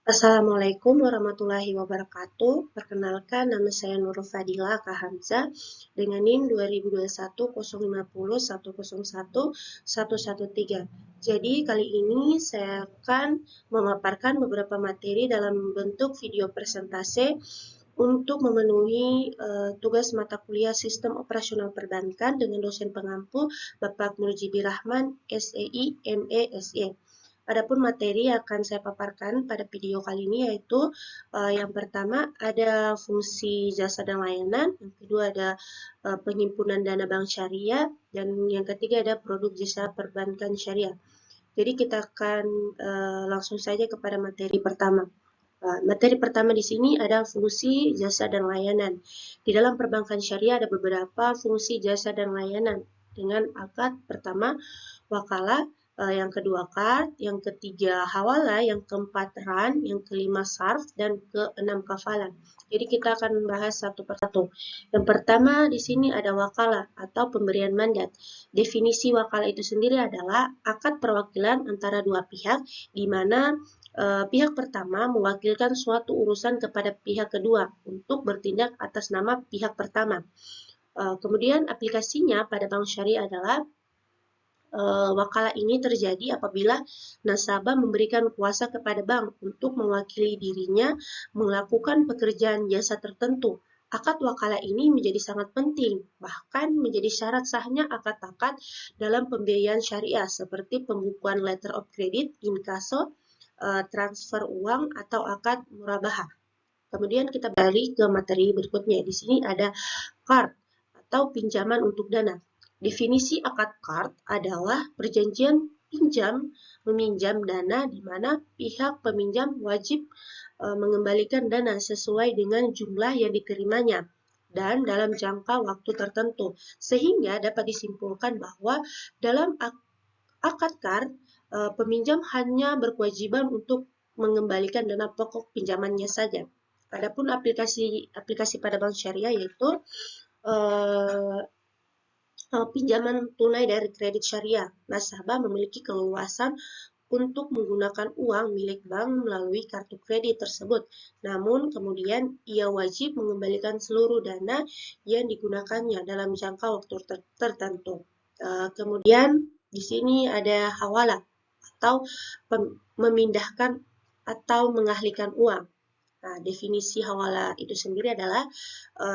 Assalamualaikum warahmatullahi wabarakatuh. Perkenalkan, nama saya Nurul Fadila Kahamza dengan NIM 2021 Jadi kali ini saya akan memaparkan beberapa materi dalam bentuk video presentase untuk memenuhi tugas mata kuliah Sistem Operasional Perbankan dengan dosen pengampu Bapak Murjibi Rahman, SEI, ME, SE. Adapun materi yang akan saya paparkan pada video kali ini yaitu yang pertama ada fungsi jasa dan layanan, yang kedua ada penghimpunan dana bank syariah, dan yang ketiga ada produk jasa perbankan syariah. Jadi kita akan langsung saja kepada materi pertama. Materi pertama di sini ada fungsi jasa dan layanan. Di dalam perbankan syariah ada beberapa fungsi jasa dan layanan dengan akad pertama wakalah, yang kedua kard, yang ketiga hawala, yang keempat ran, yang kelima sarf, dan keenam kafalah. Jadi kita akan membahas satu persatu. Yang pertama di sini ada wakalah atau pemberian mandat. Definisi wakalah itu sendiri adalah akad perwakilan antara dua pihak di mana pihak pertama mewakilkan suatu urusan kepada pihak kedua untuk bertindak atas nama pihak pertama. Kemudian aplikasinya pada bank syariah adalah wakalah ini terjadi apabila nasabah memberikan kuasa kepada bank untuk mewakili dirinya melakukan pekerjaan jasa tertentu. Akad wakalah ini menjadi sangat penting, bahkan menjadi syarat sahnya akad-akad dalam pembiayaan syariah seperti pembukuan letter of credit, inkaso, transfer uang, atau akad murabahah. Kemudian kita balik ke materi berikutnya. Di sini ada card atau pinjaman untuk dana. Definisi akad card adalah perjanjian pinjam meminjam dana di mana pihak peminjam wajib mengembalikan dana sesuai dengan jumlah yang diterimanya dan dalam jangka waktu tertentu, sehingga dapat disimpulkan bahwa dalam akad card peminjam hanya berkewajiban untuk mengembalikan dana pokok pinjamannya saja. Adapun aplikasi pada bank syariah yaitu pinjaman tunai dari kredit syariah. Nasabah memiliki keleluasan untuk menggunakan uang milik bank melalui kartu kredit tersebut. Namun kemudian ia wajib mengembalikan seluruh dana yang digunakannya dalam jangka waktu tertentu. Kemudian di sini ada hawala atau memindahkan atau mengalihkan uang. Nah, definisi hawala itu sendiri adalah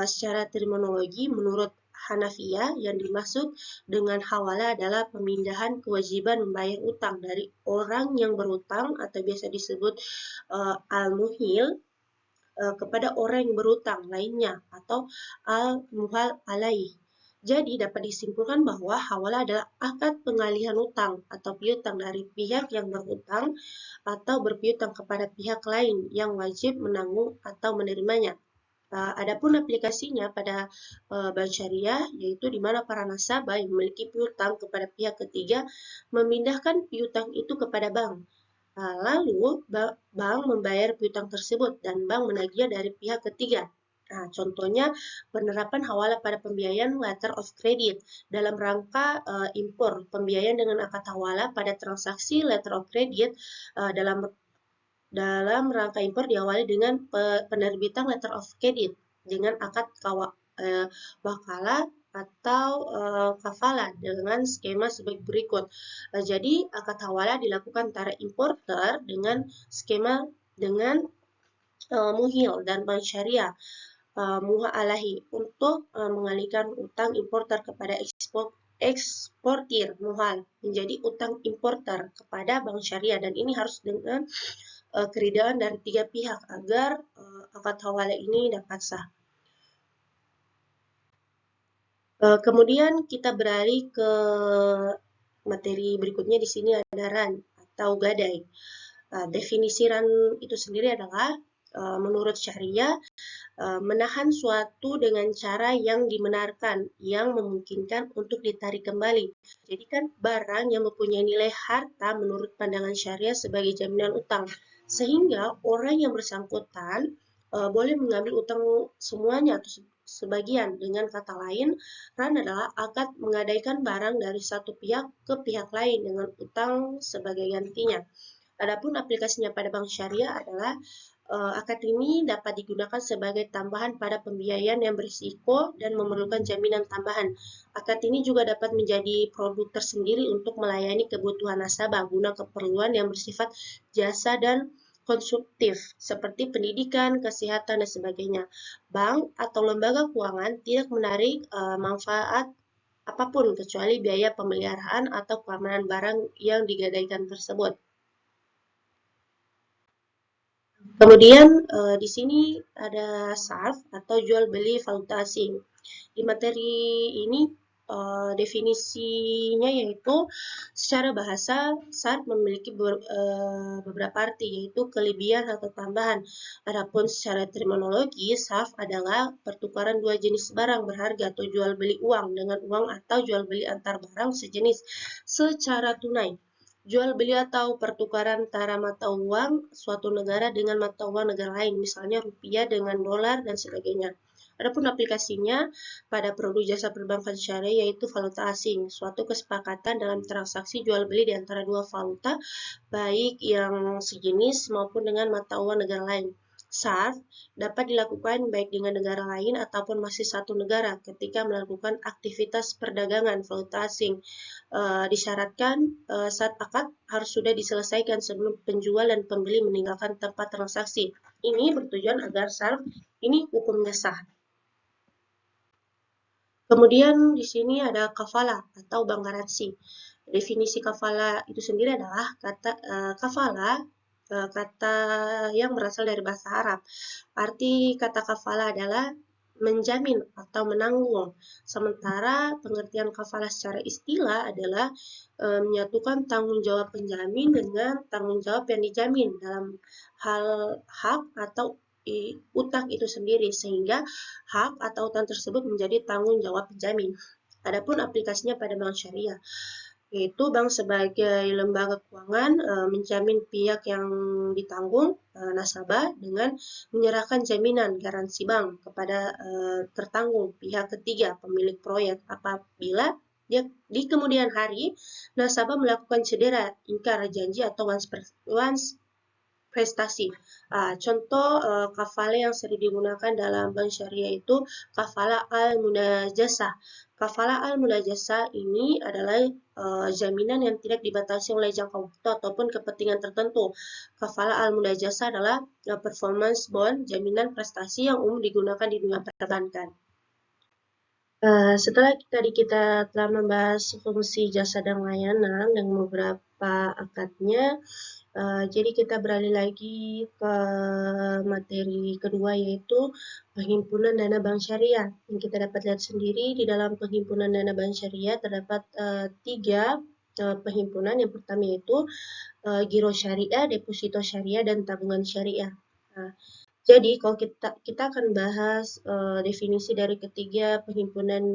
secara terminologi menurut Hanafiyah yang dimaksud dengan hawala adalah pemindahan kewajiban membayar utang dari orang yang berutang atau biasa disebut al-muhil kepada orang yang berutang lainnya atau al-muhal alaih. Jadi dapat disimpulkan bahwa hawala adalah akad pengalihan utang atau piutang dari pihak yang berutang atau berpiutang kepada pihak lain yang wajib menanggung atau menerimanya. Adapun aplikasinya pada bank syariah yaitu di mana para nasabah yang memiliki piutang kepada pihak ketiga memindahkan piutang itu kepada bank. Lalu bank membayar piutang tersebut dan bank menagihnya dari pihak ketiga. Nah, contohnya penerapan hawala pada pembiayaan letter of credit dalam rangka impor. Pembiayaan dengan akad hawala pada transaksi letter of credit dalam rangka impor diawali dengan penerbitan letter of credit dengan akad wakalah atau kafalah dengan skema sebagai berikut. Jadi akad hawala dilakukan antara importer dengan skema dengan muhil dan bank syariah muhalahi untuk mengalihkan utang importer kepada eksportir muhal menjadi utang importer kepada bank syariah, dan ini harus dengan keridaan dari tiga pihak agar akad hawala ini dapat sah. Kemudian kita beralih ke materi berikutnya. Di sini ada ran atau gadai. Definisi ran itu sendiri adalah menurut syariah menahan suatu dengan cara yang dibenarkan yang memungkinkan untuk ditarik kembali. Jadi kan barang yang mempunyai nilai harta menurut pandangan syariah sebagai jaminan utang, sehingga orang yang bersangkutan boleh mengambil utang semuanya atau sebagian. Dengan kata lain, ran adalah akad menggadaikan barang dari satu pihak ke pihak lain dengan utang sebagai gantinya. Adapun aplikasinya pada bank syariah adalah akad ini dapat digunakan sebagai tambahan pada pembiayaan yang berisiko dan memerlukan jaminan tambahan. Akad ini juga dapat menjadi produk tersendiri untuk melayani kebutuhan nasabah guna keperluan yang bersifat jasa dan konsumtif seperti pendidikan, kesehatan, dan sebagainya. Bank atau lembaga keuangan tidak menarik manfaat apapun kecuali biaya pemeliharaan atau keamanan barang yang digadaikan tersebut. Kemudian di sini ada SARF atau jual beli valuta asing. Di materi ini definisinya yaitu secara bahasa SARF memiliki beberapa arti, yaitu kelebihan atau tambahan. Adapun secara terminologi SARF adalah pertukaran dua jenis barang berharga atau jual beli uang dengan uang atau jual beli antar barang sejenis secara tunai. Jual beli atau pertukaran antara mata uang suatu negara dengan mata uang negara lain, misalnya rupiah dengan dolar dan sebagainya. Adapun aplikasinya pada produk jasa perbankan syariah yaitu valuta asing, suatu kesepakatan dalam transaksi jual beli di antara dua valuta, baik yang sejenis maupun dengan mata uang negara lain. SARF dapat dilakukan baik dengan negara lain ataupun masih satu negara ketika melakukan aktivitas perdagangan valuta asing. Disyaratkan saat akad harus sudah diselesaikan sebelum penjual dan pembeli meninggalkan tempat transaksi. Ini bertujuan agar SARF ini hukumnya sah. Kemudian di sini ada kafala atau bank garansi. Definisi kafala itu sendiri adalah kafala, kata yang berasal dari bahasa Arab. Arti kata kafala adalah menjamin atau menanggung. Sementara pengertian kafala secara istilah adalah menyatukan tanggung jawab penjamin dengan tanggung jawab yang dijamin dalam hal hak atau utang itu sendiri, sehingga hak atau utang tersebut menjadi tanggung jawab penjamin. Adapun aplikasinya pada bank syariah, yaitu bank sebagai lembaga keuangan menjamin pihak yang ditanggung nasabah dengan menyerahkan jaminan garansi bank kepada tertanggung pihak ketiga pemilik proyek apabila di kemudian hari nasabah melakukan cedera, ingkar janji atau once prestasi. Contoh kafala yang sering digunakan dalam bank syariah itu kafala al-munajasah. Kafala al-munajasah ini adalah jaminan yang tidak dibatasi oleh jangka waktu ataupun kepentingan tertentu. Kafala al-munajasah adalah performance bond, jaminan prestasi yang umum digunakan di dunia perbankan. Setelah kita telah membahas fungsi jasa dan layanan dan beberapa akadnya, jadi kita beralih lagi ke materi kedua, yaitu penghimpunan dana bank syariah. Yang kita dapat lihat sendiri di dalam penghimpunan dana bank syariah terdapat 3 penghimpunan. Yang pertama yaitu giro syariah, deposito syariah, dan tabungan syariah. Jadi kalau kita akan bahas definisi dari ketiga penghimpunan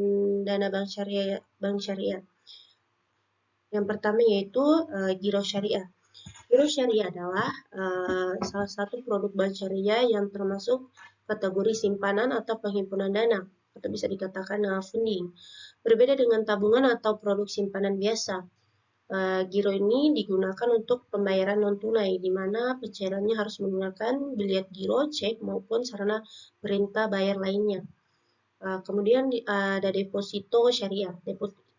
dana bank syariah. Yang pertama yaitu giro syariah. Giro syariah adalah salah satu produk bank syariah yang termasuk kategori simpanan atau penghimpunan dana, atau bisa dikatakan funding. Berbeda dengan tabungan atau produk simpanan biasa, giro ini digunakan untuk pembayaran non-tunai, di mana pencairannya harus menggunakan bilet giro, cek, maupun sarana perintah bayar lainnya. Kemudian ada deposito syariah.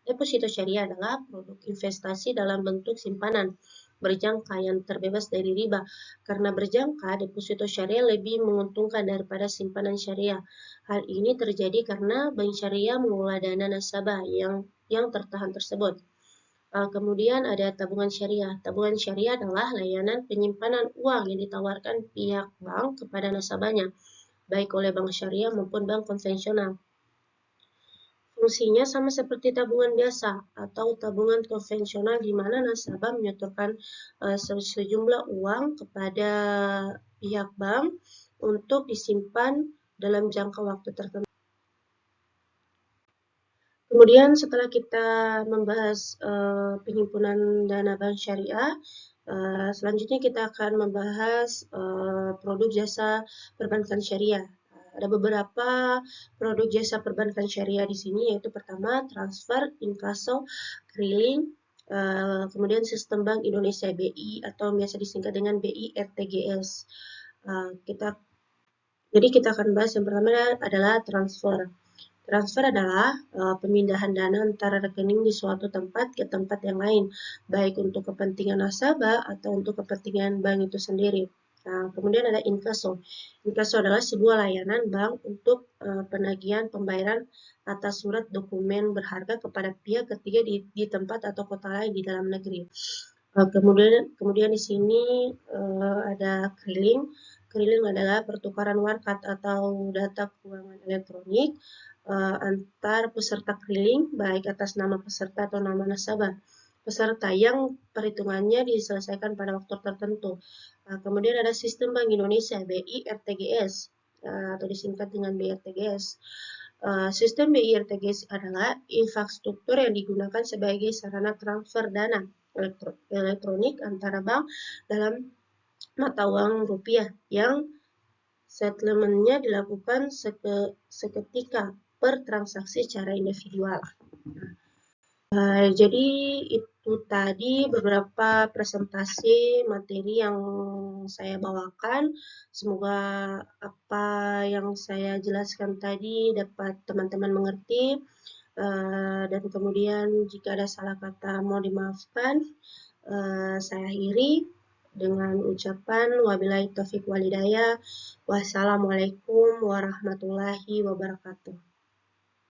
Deposito syariah adalah produk investasi dalam bentuk simpanan berjangka yang terbebas dari riba. Karena berjangka, deposito syariah lebih menguntungkan daripada simpanan syariah. Hal ini terjadi karena bank syariah mengelola dana nasabah yang tertahan tersebut. Kemudian ada tabungan syariah. Tabungan syariah adalah layanan penyimpanan uang yang ditawarkan pihak bank kepada nasabahnya, baik oleh bank syariah maupun bank konvensional. Fungsinya sama seperti tabungan biasa atau tabungan konvensional, di mana nasabah menyetorkan sejumlah uang kepada pihak bank untuk disimpan dalam jangka waktu tertentu. Kemudian setelah kita membahas penghimpunan dana bank syariah, selanjutnya kita akan membahas produk jasa perbankan syariah. Ada beberapa produk jasa perbankan syariah di sini, yaitu pertama transfer, inkasso, keliling, kemudian Sistem Bank Indonesia BI atau biasa disingkat dengan BI RTGS. Jadi kita akan bahas yang pertama adalah transfer. Transfer adalah pemindahan dana antara rekening di suatu tempat ke tempat yang lain, baik untuk kepentingan nasabah atau untuk kepentingan bank itu sendiri. Nah, kemudian ada inkaso. Inkaso adalah sebuah layanan bank untuk penagihan pembayaran atas surat dokumen berharga kepada pihak ketiga di tempat atau kota lain di dalam negeri. Kemudian di sini ada keriling. Keriling adalah pertukaran warkat atau data keuangan elektronik antar peserta keriling, baik atas nama peserta atau nama nasabah peserta yang perhitungannya diselesaikan pada waktu tertentu. Kemudian ada Sistem Bank Indonesia BI RTGS atau disingkat dengan BRTGS. Sistem BI RTGS adalah infrastruktur yang digunakan sebagai sarana transfer dana elektronik antara bank dalam mata uang rupiah yang settlement-nya dilakukan seketika per transaksi secara individual. Jadi itu tadi beberapa presentasi materi yang saya bawakan. Semoga apa yang saya jelaskan tadi dapat teman-teman mengerti. Dan kemudian jika ada salah kata mohon dimaafkan. Saya akhiri dengan ucapan wabillahi taufiq walhidayah. Wassalamualaikum warahmatullahi wabarakatuh.